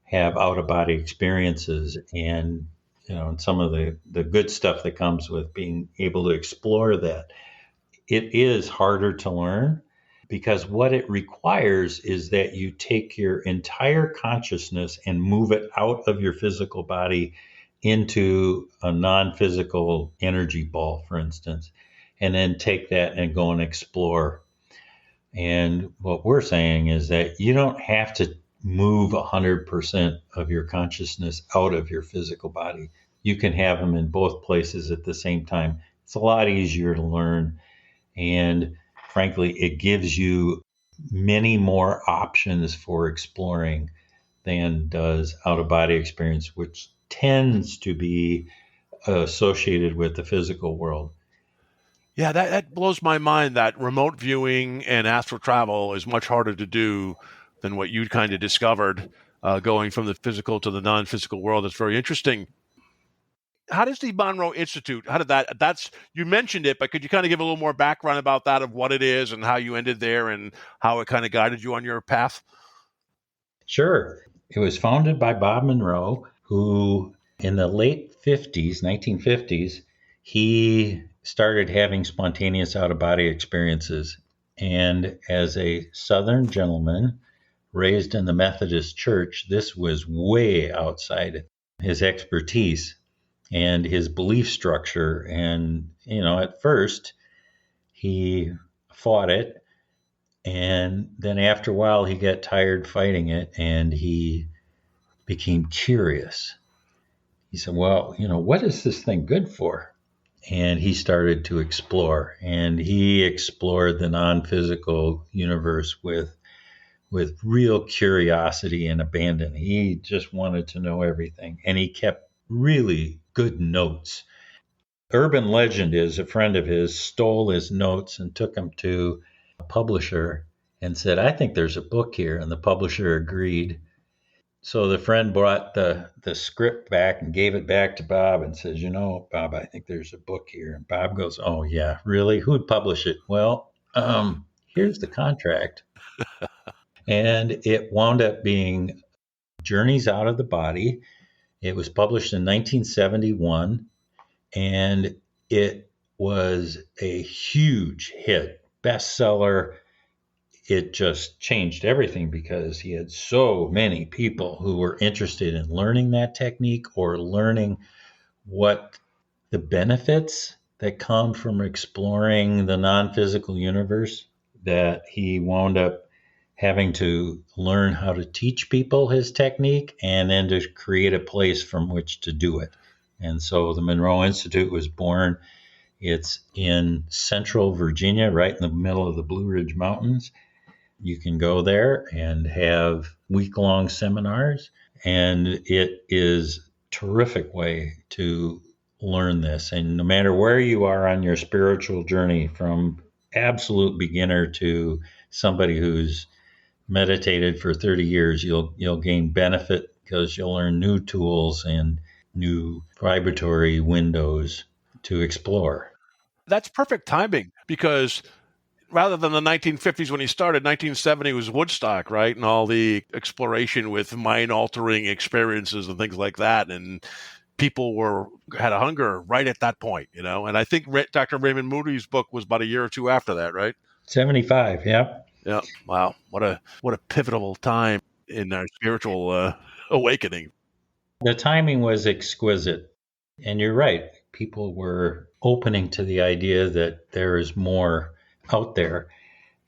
have out of body experiences, and and some of the good stuff that comes with being able to explore that. It is harder to learn because what it requires is that you take your entire consciousness and move it out of your physical body into a non-physical energy ball, for instance, and then take that and go and explore. And what we're saying is that you don't have to move 100% of your consciousness out of your physical body. You can have them in both places at the same time. It's a lot easier to learn. And frankly, it gives you many more options for exploring than does out of body experience, which tends to be associated with the physical world.
Yeah, that blows my mind that remote viewing and astral travel is much harder to do than what you kind of discovered, going from the physical to the non physical world. That's very interesting. How does the Monroe Institute, how did that's, you mentioned it, but could you kind of give a little more background about that, of what it is and how you ended there and how it kind of guided you on your path?
Sure. It was founded by Bob Monroe, who in the late 50s, 1950s, he started having spontaneous out-of-body experiences. And as a Southern gentleman raised in the Methodist Church, this was way outside his expertise and his belief structure. And, at first he fought it. And then after a while, he got tired fighting it and he became curious. He said, well, what is this thing good for? And he started to explore, and he explored the non-physical universe with real curiosity and abandon. He just wanted to know everything, and he kept really good notes. Urban legend is a friend of his stole his notes and took them to a publisher and said, I think there's a book here. And the publisher agreed. So the friend brought the script back and gave it back to Bob and says, Bob, I think there's a book here. And Bob goes, oh, yeah, really? Who'd publish it? Well, here's the contract. And it wound up being Journeys Out of the Body. It was published in 1971, and it was a huge hit, bestseller. It just changed everything because he had so many people who were interested in learning that technique or learning what the benefits that come from exploring the non-physical universe, that he wound up having to learn how to teach people his technique and then to create a place from which to do it. And so the Monroe Institute was born. It's in central Virginia, right in the middle of the Blue Ridge Mountains. You can go there and have week-long seminars, and it is a terrific way to learn this. And no matter where you are on your spiritual journey, from absolute beginner to somebody who's meditated for 30 years, you'll gain benefit because you'll learn new tools and new vibratory windows to explore.
That's perfect timing because rather than the 1950s when he started, 1970 was Woodstock, right? And all the exploration with mind-altering experiences and things like that. And people had a hunger right at that point, And I think Dr. Raymond Moody's book was about a year or two after that, right?
75, yeah.
Yeah. Wow. What a pivotal time in our spiritual awakening.
The timing was exquisite. And you're right. People were opening to the idea that there is more out there.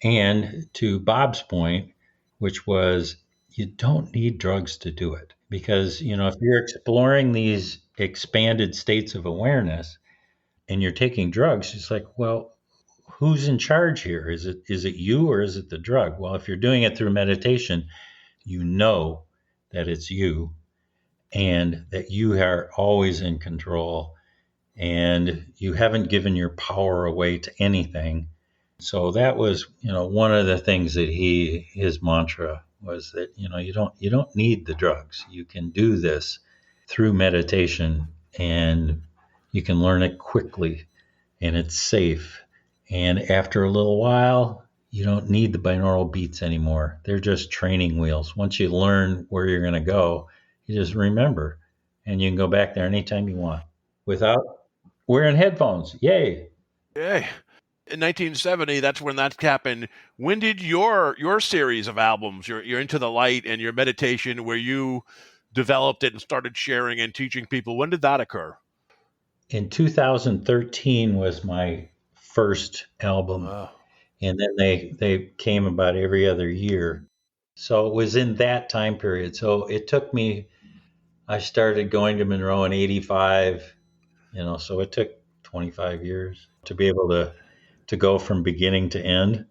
And to Bob's point, which was you don't need drugs to do it. Because, if you're exploring these expanded states of awareness and you're taking drugs, it's like, well, who's in charge here? Is it you or is it the drug? Well, if you're doing it through meditation, you know that it's you and that you are always in control and you haven't given your power away to anything. So that was, one of the things that his mantra was that, you don't need the drugs. You can do this through meditation and you can learn it quickly and it's safe. And after a little while, you don't need the binaural beats anymore. They're just training wheels. Once you learn where you're going to go, you just remember and you can go back there anytime you want without wearing headphones. Yay.
Yay. In 1970, that's when that happened. When did your series of albums, your Into the Light and your meditation, where you developed it and started sharing and teaching people, when did that occur?
In 2013 was my first album.
Wow.
And then they came about every other year. So it was in that time period. So it took me, I started going to Monroe in 85, so it took 25 years to be able to go from beginning to end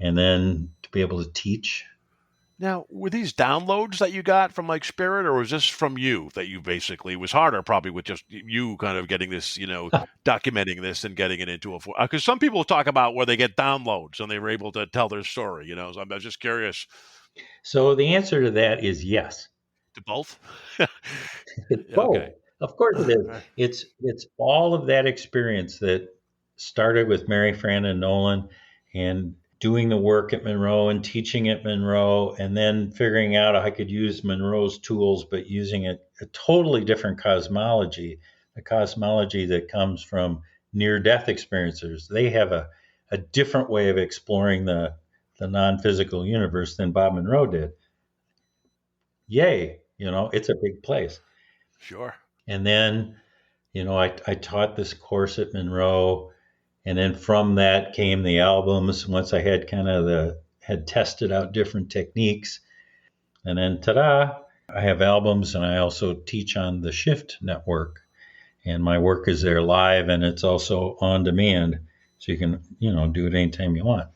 and then to be able to teach.
Now, were these downloads that you got from like Spirit, or was this from you that you basically, it was harder probably with just you kind of getting this, documenting this and getting it into because some people talk about where they get downloads and they were able to tell their story, so I'm just curious.
So the answer to that is yes.
To both?
It's both. Okay. Of course it is. It's all of that experience that started with Mary Fran and Nolan and doing the work at Monroe and teaching at Monroe and then figuring out I could use Monroe's tools, but using a totally different cosmology the cosmology that comes from near-death experiencers. They have a different way of exploring the non-physical universe than Bob Monroe did. Yay, it's a big place.
Sure.
And then, I taught this course at Monroe, and then from that came the albums. Once I had had tested out different techniques, and then ta-da, I have albums, and I also teach on the Shift Network, and my work is there live, and it's also on demand, so you can, do it anytime you want.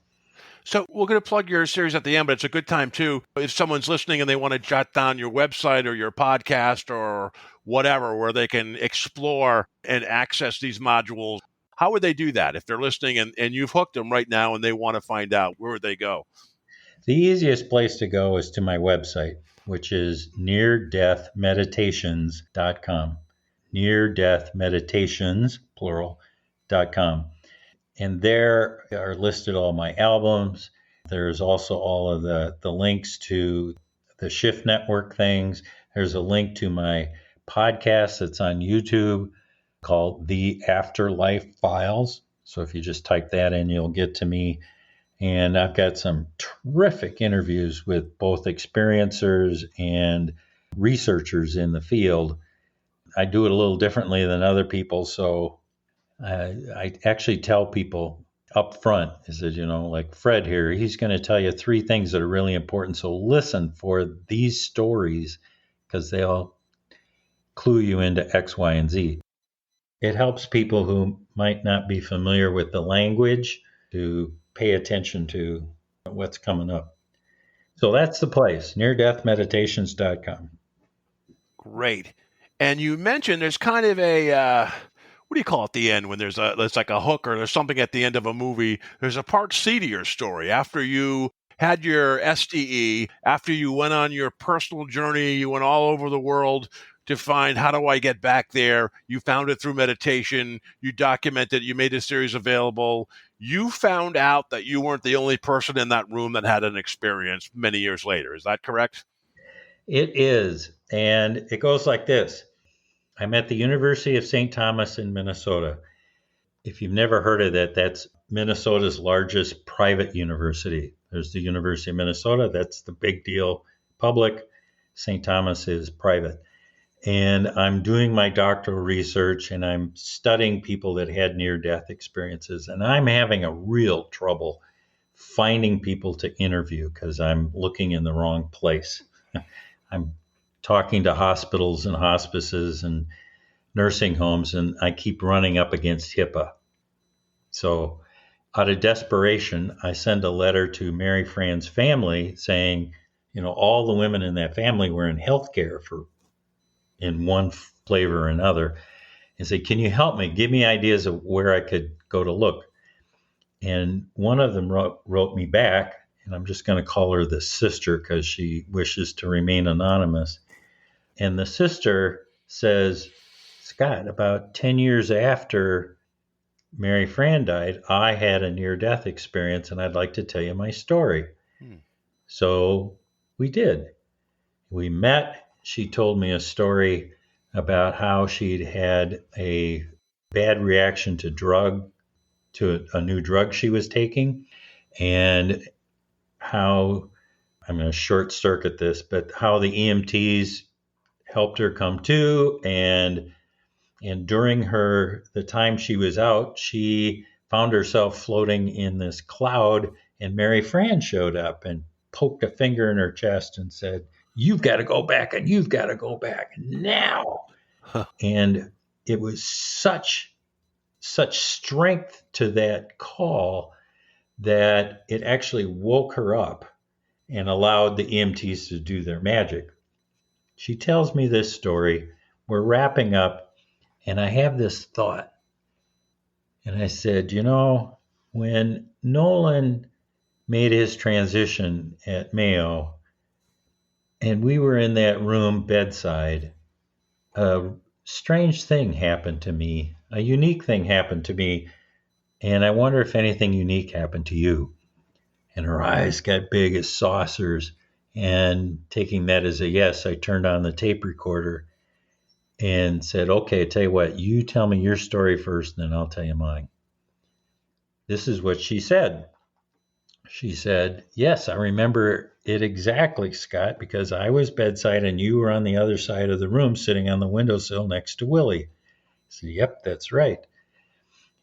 So we're going to plug your series at the end, but it's a good time too. If someone's listening and they want to jot down your website or your podcast or whatever, where they can explore and access these modules, how would they do that? If they're listening and you've hooked them right now and they want to find out, where would they go?
The easiest place to go is to my website, which is neardeathmeditations.com. Neardeathmeditations, plural.com. And there are listed all my albums. There's also all of the links to the Shift Network things. There's a link to my podcast that's on YouTube called The Afterlife Files. So if you just type that in, you'll get to me. And I've got some terrific interviews with both experiencers and researchers in the field. I do it a little differently than other people, so I actually tell people up front, is that, like Fred here, he's going to tell you 3 things that are really important. So listen for these stories because they'll clue you into X, Y, and Z. It helps people who might not be familiar with the language to pay attention to what's coming up. So that's the place, neardeathmeditations.com.
Great. And you mentioned there's kind of a, what do you call it at the end when there's like a hook or there's something at the end of a movie? There's a part C to your story. After you had your SDE, after you went on your personal journey, you went all over the world to find, how do I get back there? You found it through meditation. You documented, you made a series available. You found out that you weren't the only person in that room that had an experience many years later. Is that correct?
It is. And it goes like this. I'm at the University of St. Thomas in Minnesota. If you've never heard of that, that's Minnesota's largest private university. There's the University of Minnesota. That's the big deal, public. St. Thomas is private. And I'm doing my doctoral research and I'm studying people that had near-death experiences. And I'm having a real trouble finding people to interview because I'm looking in the wrong place. I'm talking to hospitals and hospices and nursing homes, and I keep running up against HIPAA. So out of desperation, I send a letter to Mary Fran's family saying, all the women in that family were in healthcare in one flavor or another, and say, can you help me? Give me ideas of where I could go to look. And one of them wrote me back, and I'm just going to call her the sister because she wishes to remain anonymous. And the sister says, Scott, about 10 years after Mary Fran died, I had a near-death experience, and I'd like to tell you my story. So we did. We met. She told me a story about how she'd had a bad reaction to a new drug she was taking, and how, I'm going to short circuit this, but how the EMTs helped her come to, and during the time she was out, she found herself floating in this cloud, and Mary Fran showed up and poked a finger in her chest and said, you've got to go back, and you've got to go back now. And it was such strength to that call that it actually woke her up and allowed the EMTs to do their magic. She tells me this story. We're wrapping up, and I have this thought. And I said, when Nolan made his transition at Mayo, and we were in that room bedside, a strange thing happened to me. A unique thing happened to me. And I wonder if anything unique happened to you. And her eyes got big as saucers. And taking that as a yes, I turned on the tape recorder. and said, okay, tell you what, you tell me your story first, then I'll tell you mine. This is what she said. She said, yes, I remember it exactly, Scott, because I was bedside and you were on the other side of the room sitting on the windowsill next to Willie. I said, yep, that's right.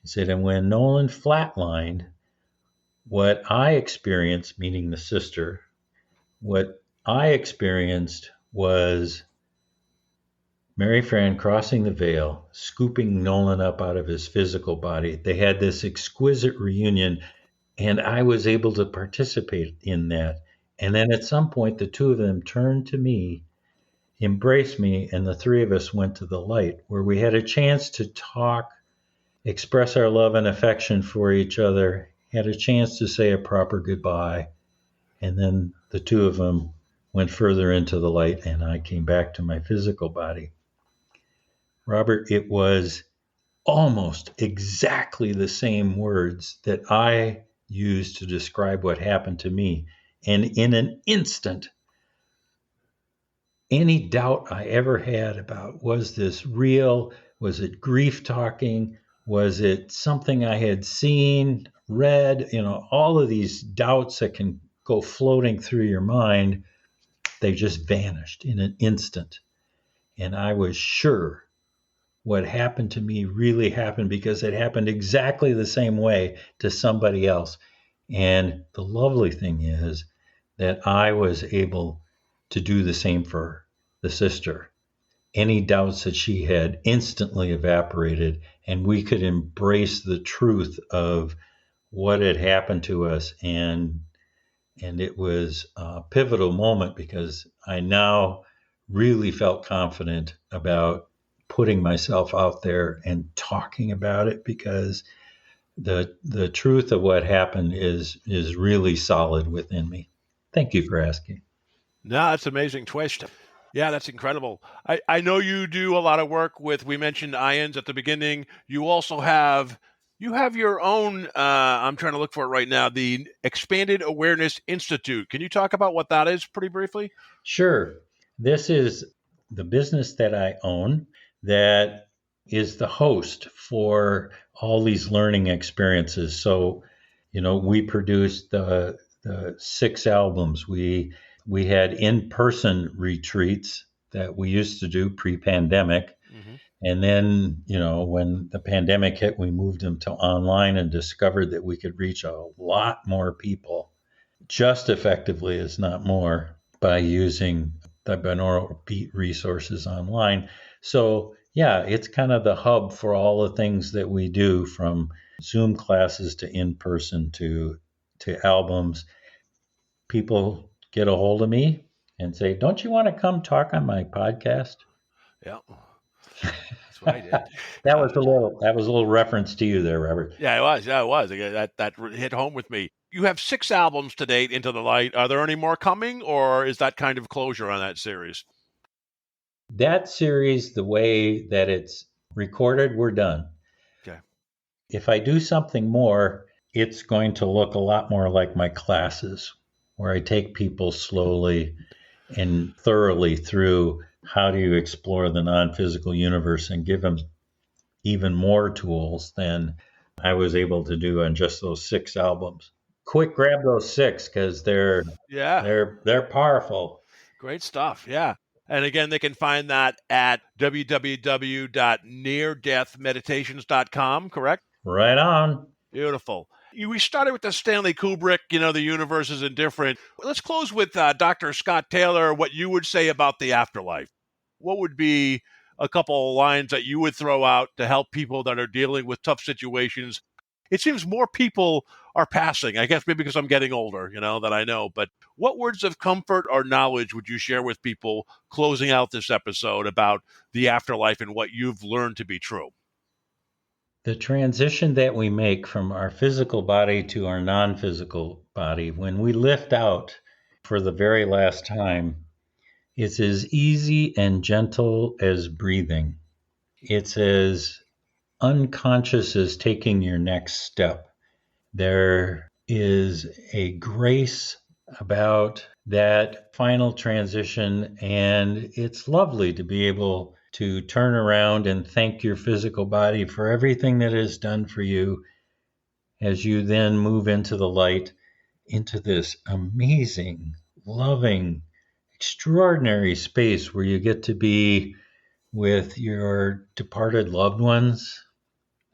He said, and when Nolan flatlined, what I experienced, meaning the sister, what I experienced was Mary Fran crossing the veil, scooping Nolan up out of his physical body. They had this exquisite reunion, and I was able to participate in that. And then at some point, the two of them turned to me, embraced me, and the three of us went to the light, where we had a chance to talk, express our love and affection for each other, had a chance to say a proper goodbye. And then the two of them went further into the light, and I came back to my physical body. Robert, it was almost exactly the same words that I used to describe what happened to me. And in an instant, any doubt I ever had about was this real? Was it grief talking? Was it something I had seen, read? All of these doubts that can go floating through your mind, they just vanished in an instant. And I was sure what happened to me really happened because it happened exactly the same way to somebody else. And the lovely thing is that I was able to do the same for the sister. Any doubts that she had instantly evaporated, and we could embrace the truth of what had happened to us. And it was a pivotal moment because I now really felt confident about putting myself out there and talking about it, because the truth of what happened is really solid within me. Thank you for asking.
No, that's an amazing twist. Yeah, that's incredible. I know you do a lot of work with, we mentioned ions at the beginning. You also have your own, I'm trying to look for it right now, the Expanded Awareness Institute. Can you talk about what that is pretty briefly?
Sure. This is the business that I own that is the host for all these learning experiences. So, we produced the 6 albums. We had in-person retreats that we used to do pre-pandemic. Mm-hmm. And then, when the pandemic hit, we moved them to online and discovered that we could reach a lot more people just effectively, as not more, by using the binaural beat resources online. So, yeah, it's kind of the hub for all the things that we do, from Zoom classes to in-person to albums. People get a hold of me and say, don't you want to come talk on my podcast?
Yeah. That's what I did.
That was a little reference to you there, Robert.
Yeah, it was. That hit home with me. You have 6 albums to date, Into the Light. Are there any more coming, or is that kind of closure on that series?
That series, the way that it's recorded, we're done.
Okay.
If I do something more, it's going to look a lot more like my classes, where I take people slowly and thoroughly through how do you explore the non-physical universe, and give them even more tools than I was able to do on just those 6 albums. Quick, grab those 6 because they're powerful.
Great stuff. Yeah. And again, they can find that at www.neardeathmeditations.com, correct?
Right on.
Beautiful. We started with the Stanley Kubrick, the universe is indifferent. Let's close with Dr. Scott Taylor, what you would say about the afterlife. What would be a couple of lines that you would throw out to help people that are dealing with tough situations? It seems more people are passing, I guess maybe because I'm getting older, that I know. But what words of comfort or knowledge would you share with people closing out this episode about the afterlife and what you've learned to be true?
The transition that we make from our physical body to our non-physical body, when we lift out for the very last time, it's as easy and gentle as breathing. It's as unconscious as taking your next step. There is a grace about that final transition, and it's lovely to be able to turn around and thank your physical body for everything that it has done for you as you then move into the light, into this amazing, loving, extraordinary space where you get to be with your departed loved ones,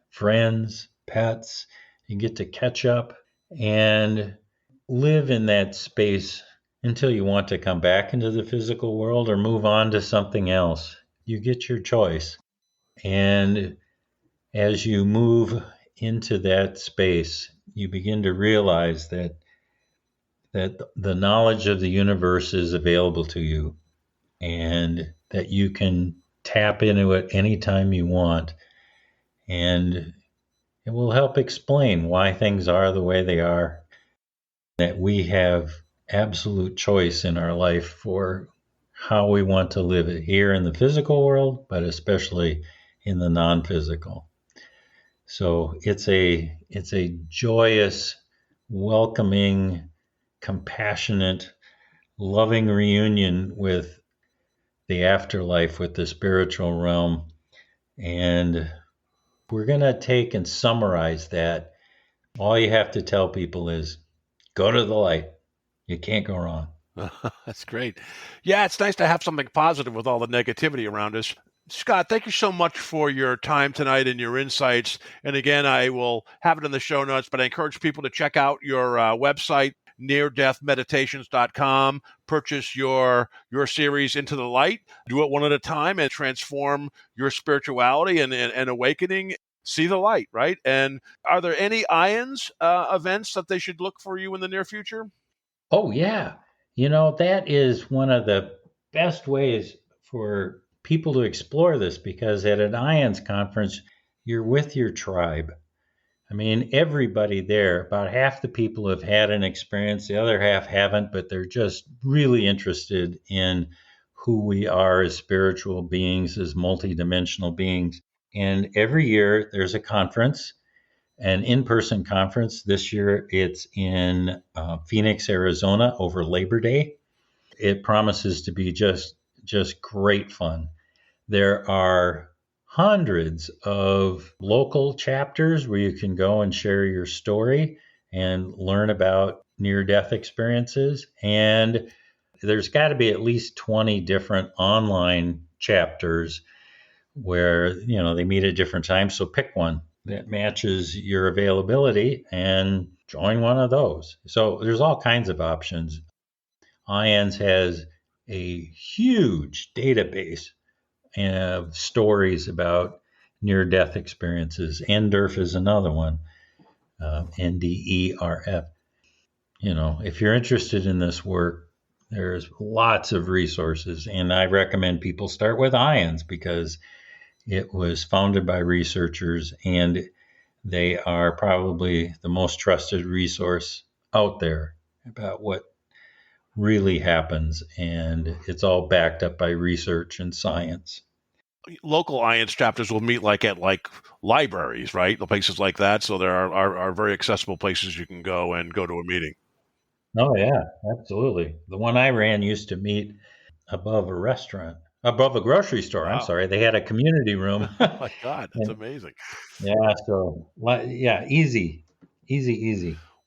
friends, pets. You get to catch up and live in that space until you want to come back into the physical world or move on to something else. You get your choice. And as you move into that space, you begin to realize that the knowledge of the universe is available to you and that you can tap into it anytime you want. And it will help explain why things are the way they are, that we have absolute choice in our life for how we want to live it here in the physical world, but especially in the non-physical. So it's a joyous, welcoming, compassionate, loving reunion with the afterlife, with the spiritual realm. And we're going to take and summarize that. All you have to tell people is go to the light. You can't go wrong.
That's great. Yeah, it's nice to have something positive with all the negativity around us. Scott, thank you so much for your time tonight and your insights. And again, I will have it in the show notes, but I encourage people to check out your website, neardeathmeditations.com. Purchase your series Into the Light. Do it one at a time and transform your spirituality and awakening. See the light, right? And are there any IONS events that they should look for you in the near future?
Oh, yeah. That is one of the best ways for people to explore this, because at an IONS conference, you're with your tribe. I mean, everybody there, about half the people have had an experience, the other half haven't, but they're just really interested in who we are as spiritual beings, as multidimensional beings. And every year there's a conference, an in-person conference. This year it's in Phoenix, Arizona over Labor Day. It promises to be just great fun. There are hundreds of local chapters where you can go and share your story and learn about near-death experiences. And there's got to be at least 20 different online chapters where, they meet at different times. So pick one that matches your availability and join one of those. So there's all kinds of options. IONS has a huge database of stories about near-death experiences. NDERF is another one, NDERF. If you're interested in this work, there's lots of resources, and I recommend people start with IONS because it was founded by researchers, and they are probably the most trusted resource out there about what really happens, and it's all backed up by research and science.
Local IONS chapters will meet at libraries, right? The places like that. So there are very accessible places you can go and go to a meeting.
Oh, yeah, absolutely. The one I ran used to meet above a grocery store.
Wow.
I'm sorry. They had a community room.
Oh my God, that's amazing.
Yeah. So, yeah, easy.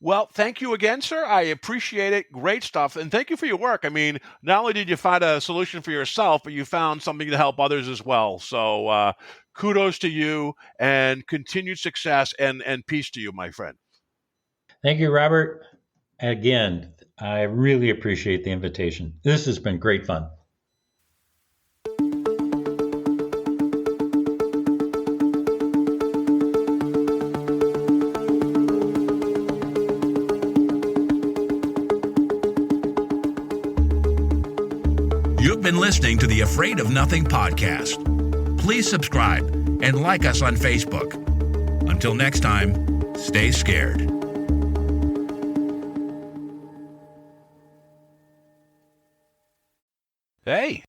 Well, thank you again, sir. I appreciate it. Great stuff. And thank you for your work. I mean, not only did you find a solution for yourself, but you found something to help others as well. So kudos to you and continued success and peace to you, my friend.
Thank you, Robert. Again, I really appreciate the invitation. This has been great fun.
You've been listening to the Afraid of Nothing podcast. Please subscribe and like us on Facebook. Until next time, stay scared.
Hey,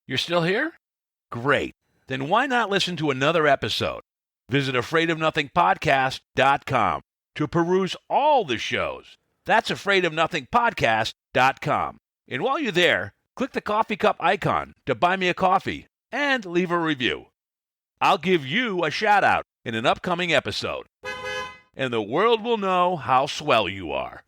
you're still here? Great. Then why not listen to another episode? Visit afraidofnothingpodcast.com to peruse all the shows. That's afraidofnothingpodcast.com. And while you're there, click the coffee cup icon to buy me a coffee and leave a review. I'll give you a shout out in an upcoming episode, and the world will know how swell you are.